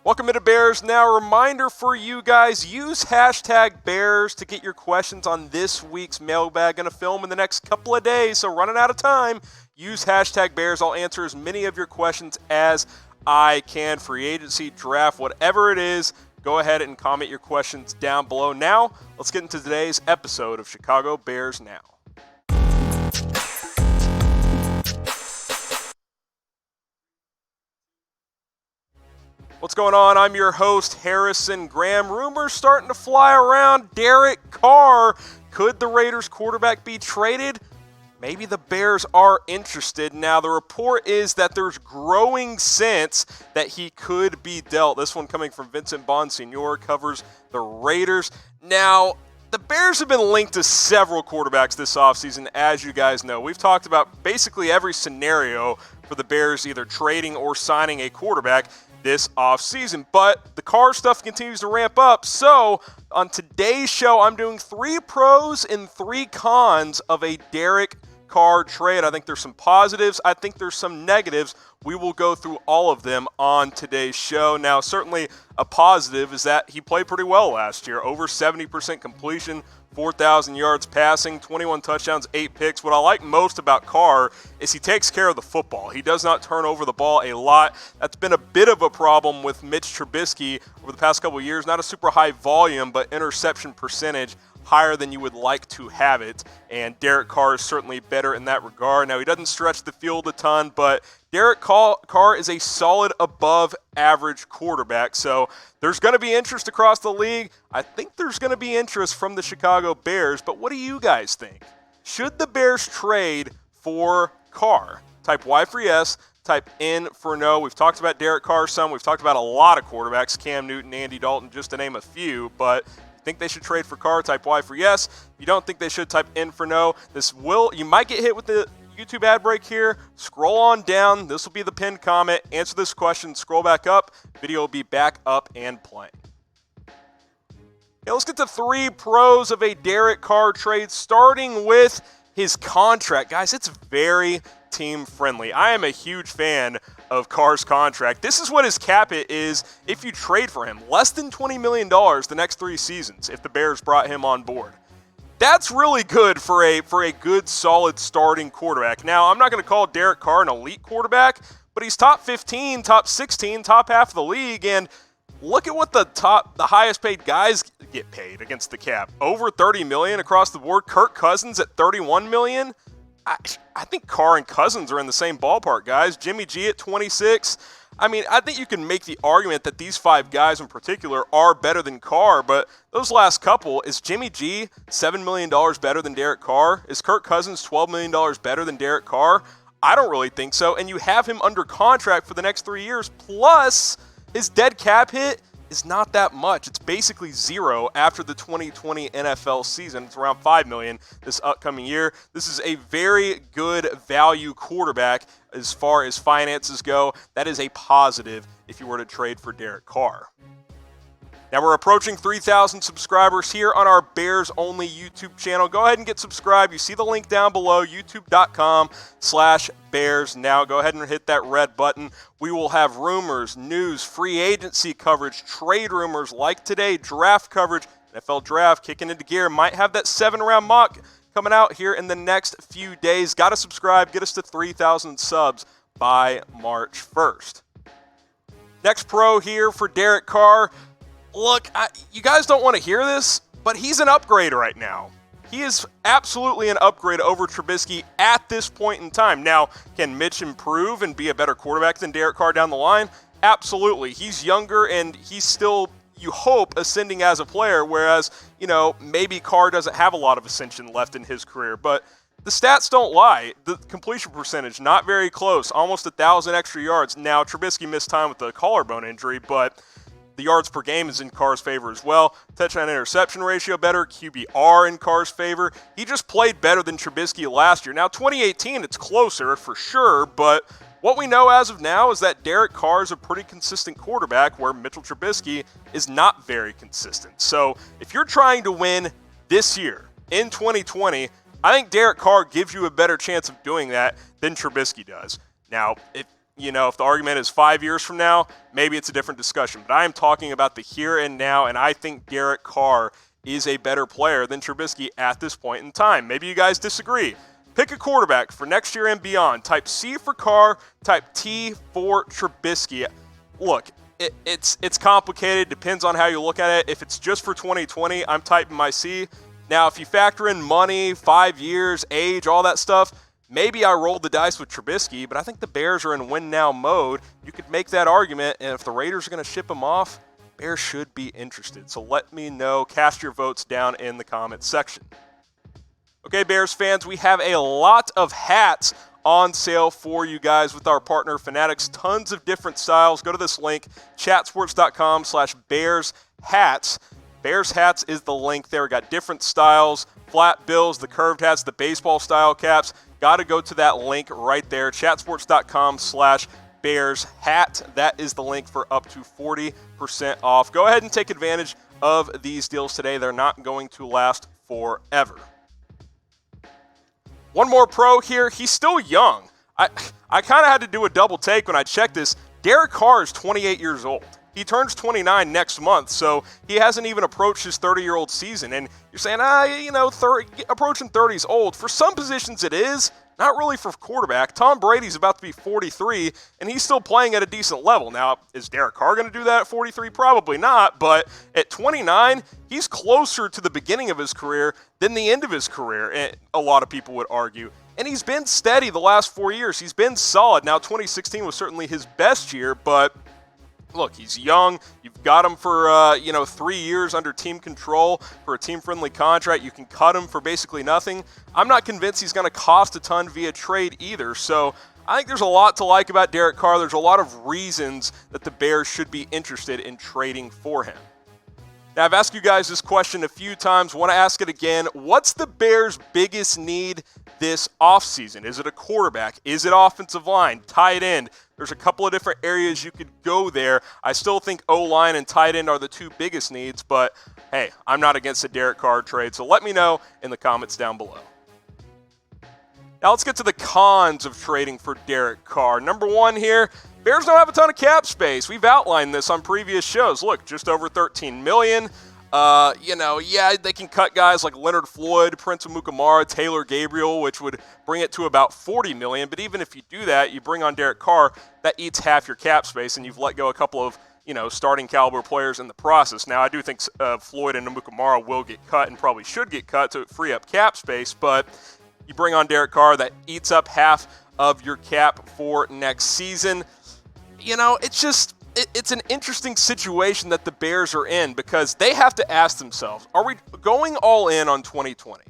Welcome into Bears Now. Reminder for you guys, use hashtag Bears to get your questions on this week's mailbag. Going to film in the next couple of days, so running out of time. Use hashtag Bears. I'll answer as many of your questions as I can. Free agency, draft, whatever it is, go ahead and comment your questions down below. Now, let's get into today's episode of Chicago Bears Now. What's going on? I'm your host, Harrison Graham. Rumors starting to fly around. Derek Carr. Could the Raiders quarterback be traded? Maybe the Bears are interested. Now, the report is that there's growing sense that he could be dealt. This one coming from Vincent Bonsignor, covers the Raiders. Now, the Bears have been linked to several quarterbacks this offseason, as you guys know. We've talked about basically every scenario for the Bears either trading or signing a quarterback this offseason, but the Carr stuff continues to ramp up. So on today's show, I'm doing 3 pros and 3 cons of a Derek Carr trade. I think there's some positives. I think there's some negatives. We will go through all of them on today's show. Now, certainly a positive is that he played pretty well last year. Over 70% completion, 4,000 yards passing, 21 touchdowns, 8 picks. What I like most about Carr is he takes care of the football. He does not turn over the ball a lot. That's been a bit of a problem with Mitch Trubisky over the past couple of years. Not a super high volume, but interception percentage higher than you would like to have it. And Derek Carr is certainly better in that regard. Now, he doesn't stretch the field a ton, but Derek Carr is a solid above average quarterback. So there's going to be interest across the league. I think there's going to be interest from the Chicago Bears. But what do you guys think? Should the Bears trade for Carr? Type Y for yes, type N for no. We've talked about Derek Carr some. We've talked about a lot of quarterbacks, Cam Newton, Andy Dalton, just to name a few. But think they should trade for Carr, type Y for yes. If you don't think they should, type N for no. You might get hit with the YouTube ad break here. Scroll on down. This will be the pinned comment. Answer this question. Scroll back up. Video will be back up and playing. Okay, let's get to 3 pros of a Derek Carr trade, starting with his contract. Guys, it's very team friendly. I am a huge fan of Carr's contract. This is what his cap hit is if you trade for him. Less than $20 million the next 3 seasons if the Bears brought him on board. That's really good for a good, solid starting quarterback. Now, I'm not going to call Derek Carr an elite quarterback, but he's top 15, top 16, top half of the league, and look at what the highest paid guys get paid against the cap. Over $30 million across the board. Kirk Cousins at $31 million. I think Carr and Cousins are in the same ballpark, guys. Jimmy G at 26. I mean, I think you can make the argument that these 5 guys in particular are better than Carr, but those last couple, is Jimmy G $7 million better than Derek Carr? Is Kirk Cousins $12 million better than Derek Carr? I don't really think so, and you have him under contract for the next 3 years, plus his dead cap hit is not that much. It's basically zero after the 2020 NFL season. It's around $5 million this upcoming year. This is a very good value quarterback as far as finances go. That is a positive if you were to trade for Derek Carr. Now, we're approaching 3,000 subscribers here on our Bears-only YouTube channel. Go ahead and get subscribed. You see the link down below, youtube.com/Bears. Now, go ahead and hit that red button. We will have rumors, news, free agency coverage, trade rumors like today, draft coverage, NFL draft kicking into gear. Might have that 7-round mock coming out here in the next few days. Got to subscribe. Get us to 3,000 subs by March 1st. Next pro here for Derek Carr. Look, you guys don't want to hear this, but he's an upgrade right now. He is absolutely an upgrade over Trubisky at this point in time. Now, can Mitch improve and be a better quarterback than Derek Carr down the line? Absolutely. He's younger and he's still, you hope, ascending as a player, whereas, maybe Carr doesn't have a lot of ascension left in his career. But the stats don't lie. The completion percentage, not very close, almost 1,000 extra yards. Now, Trubisky missed time with the collarbone injury, but the yards per game is in Carr's favor as well. Touchdown interception ratio better. QBR in Carr's favor. He just played better than Trubisky last year. Now, 2018, it's closer for sure, but what we know as of now is that Derek Carr is a pretty consistent quarterback where Mitchell Trubisky is not very consistent. So if you're trying to win this year in 2020, I think Derek Carr gives you a better chance of doing that than Trubisky does. Now, if if the argument is 5 years from now, maybe it's a different discussion. But I am talking about the here and now, and I think Derek Carr is a better player than Trubisky at this point in time. Maybe you guys disagree. Pick a quarterback for next year and beyond. Type C for Carr, type T for Trubisky. Look, it's complicated. Depends on how you look at it. If it's just for 2020, I'm typing my C. Now, if you factor in money, 5 years, age, all that stuff, maybe I rolled the dice with Trubisky, but I think the Bears are in win-now mode. You could make that argument, and if the Raiders are going to ship him off, Bears should be interested. So let me know. Cast your votes down in the comments section. Okay, Bears fans, we have a lot of hats on sale for you guys with our partner Fanatics. Tons of different styles. Go to this link, chatsports.com/BearsHats. Bears Hats is the link there. We got different styles, flat bills, the curved hats, the baseball style caps. Got to go to that link right there, chatsports.com/BearsHat. That is the link for up to 40% off. Go ahead and take advantage of these deals today. They're not going to last forever. One more pro here. He's still young. I kind of had to do a double take when I checked this. Derek Carr is 28 years old. He turns 29 next month, so he hasn't even approached his 30-year-old season. And you're saying, approaching 30 is old. For some positions it is, not really for quarterback. Tom Brady's about to be 43, and he's still playing at a decent level. Now, is Derek Carr going to do that at 43? Probably not, but at 29, he's closer to the beginning of his career than the end of his career, a lot of people would argue. And he's been steady the last 4 years. He's been solid. Now, 2016 was certainly his best year, but look, he's young. You've got him for, 3 years under team control for a team-friendly contract. You can cut him for basically nothing. I'm not convinced he's going to cost a ton via trade either. So I think there's a lot to like about Derek Carr. There's a lot of reasons that the Bears should be interested in trading for him. Now, I've asked you guys this question a few times. Want to ask it again. What's the Bears' biggest need this offseason? Is it a quarterback? Is it offensive line? Tight end? There's a couple of different areas you could go there. I still think O-line and tight end are the two biggest needs, but hey, I'm not against the Derek Carr trade, so let me know in the comments down below. Now let's get to the cons of trading for Derek Carr. Number one here, Bears don't have a ton of cap space. We've outlined this on previous shows. Look, just over $13 million. They can cut guys like Leonard Floyd, Prince Amukamara, Taylor Gabriel, which would bring it to about $40 million. But even if you do that, you bring on Derek Carr, that eats half your cap space, and you've let go a couple of starting caliber players in the process. Now, I do think Floyd and Amukamara will get cut and probably should get cut to free up cap space, but you bring on Derek Carr, that eats up half of your cap for next season. It's an interesting situation that the Bears are in because they have to ask themselves, are we going all in on 2020?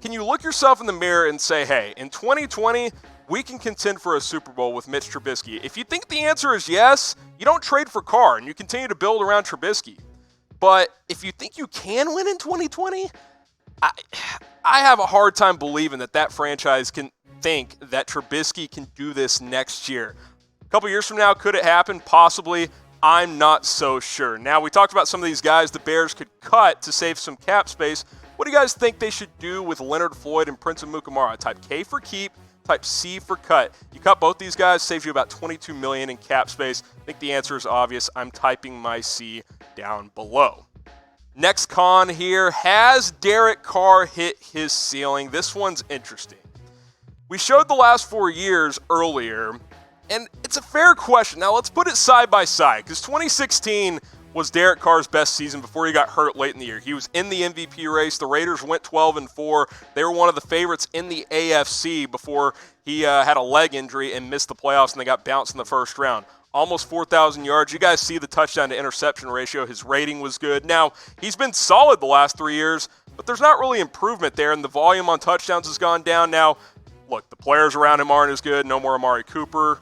Can you look yourself in the mirror and say, hey, in 2020, we can contend for a Super Bowl with Mitch Trubisky? If you think the answer is yes, you don't trade for Carr and you continue to build around Trubisky. But if you think you can win in 2020, I have a hard time believing that franchise can think that Trubisky can do this next year. A couple years from now, could it happen? Possibly. I'm not so sure. Now, we talked about some of these guys the Bears could cut to save some cap space. What do you guys think they should do with Leonard Floyd and Prince Amukamara? Type K for keep, type C for cut. You cut both these guys, saves you about $22 million in cap space. I think the answer is obvious. I'm typing my C down below. Next con here, has Derek Carr hit his ceiling? This one's interesting. We showed the last 4 years earlier, and it's a fair question. Now, let's put it side by side, because 2016 was Derek Carr's best season before he got hurt late in the year. He was in the MVP race. The Raiders went 12-4. They were one of the favorites in the AFC before he had a leg injury and missed the playoffs, and they got bounced in the first round. Almost 4,000 yards. You guys see the touchdown to interception ratio. His rating was good. Now, he's been solid the last 3 years, but there's not really improvement there, and the volume on touchdowns has gone down. Now, look, the players around him aren't as good. No more Amari Cooper.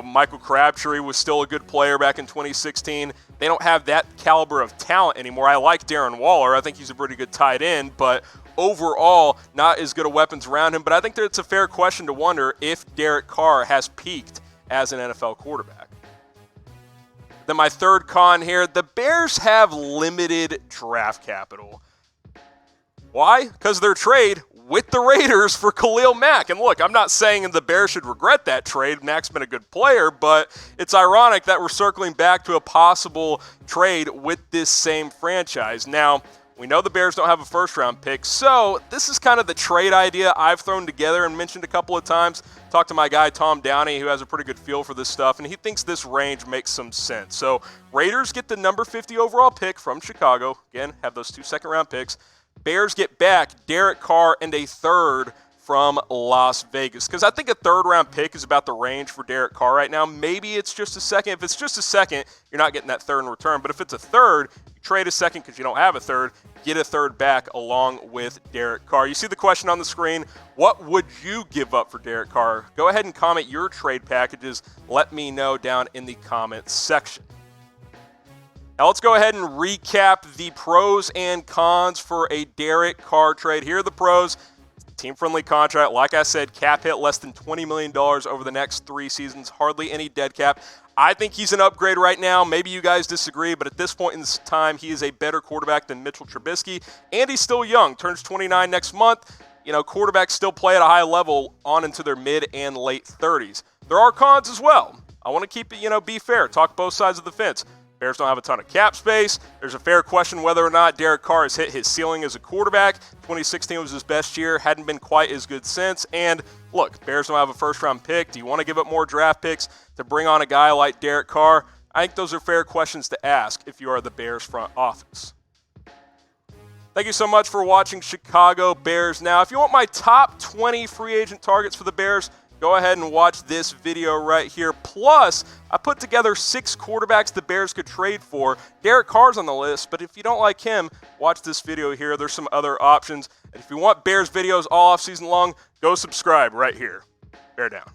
Michael Crabtree was still a good player back in 2016. They don't have that caliber of talent anymore. I like Darren Waller. I think he's a pretty good tight end, but overall, not as good of weapons around him. But I think that it's a fair question to wonder if Derek Carr has peaked as an NFL quarterback. Then my third con here, the Bears have limited draft capital. Why? Because their trade with the Raiders for Khalil Mack. And look, I'm not saying the Bears should regret that trade. Mack's been a good player, but it's ironic that we're circling back to a possible trade with this same franchise. Now, we know the Bears don't have a first-round pick, so this is kind of the trade idea I've thrown together and mentioned a couple of times. Talked to my guy Tom Downey, who has a pretty good feel for this stuff, and he thinks this range makes some sense. So Raiders get the number 50 overall pick from Chicago. Again, have those 2 second-round picks. Bears get back Derek Carr and a third from Las Vegas. Because I think a third-round pick is about the range for Derek Carr right now. Maybe it's just a second. If it's just a second, you're not getting that third in return. But if it's a third, you trade a second because you don't have a third, get a third back along with Derek Carr. You see the question on the screen, what would you give up for Derek Carr? Go ahead and comment your trade packages. Let me know down in the comments section. Now let's go ahead and recap the pros and cons for a Derek Carr trade. Here are the pros. Team-friendly contract. Like I said, cap hit less than $20 million over the next 3 seasons. Hardly any dead cap. I think he's an upgrade right now. Maybe you guys disagree, but at this point in this time, he is a better quarterback than Mitchell Trubisky, and he's still young. Turns 29 next month. You know, quarterbacks still play at a high level on into their mid and late 30s. There are cons as well. I want to keep it, be fair. Talk both sides of the fence. Bears don't have a ton of cap space. There's a fair question whether or not Derek Carr has hit his ceiling as a quarterback. 2016 was his best year. Hadn't been quite as good since. And look, Bears don't have a first-round pick. Do you want to give up more draft picks to bring on a guy like Derek Carr? I think those are fair questions to ask if you are the Bears front office. Thank you so much for watching Chicago Bears Now. If you want my top 20 free agent targets for the Bears, go ahead and watch this video right here. Plus, I put together 6 quarterbacks the Bears could trade for. Derek Carr's on the list, but if you don't like him, watch this video here. There's some other options. And if you want Bears videos all off season long, go subscribe right here. Bear down.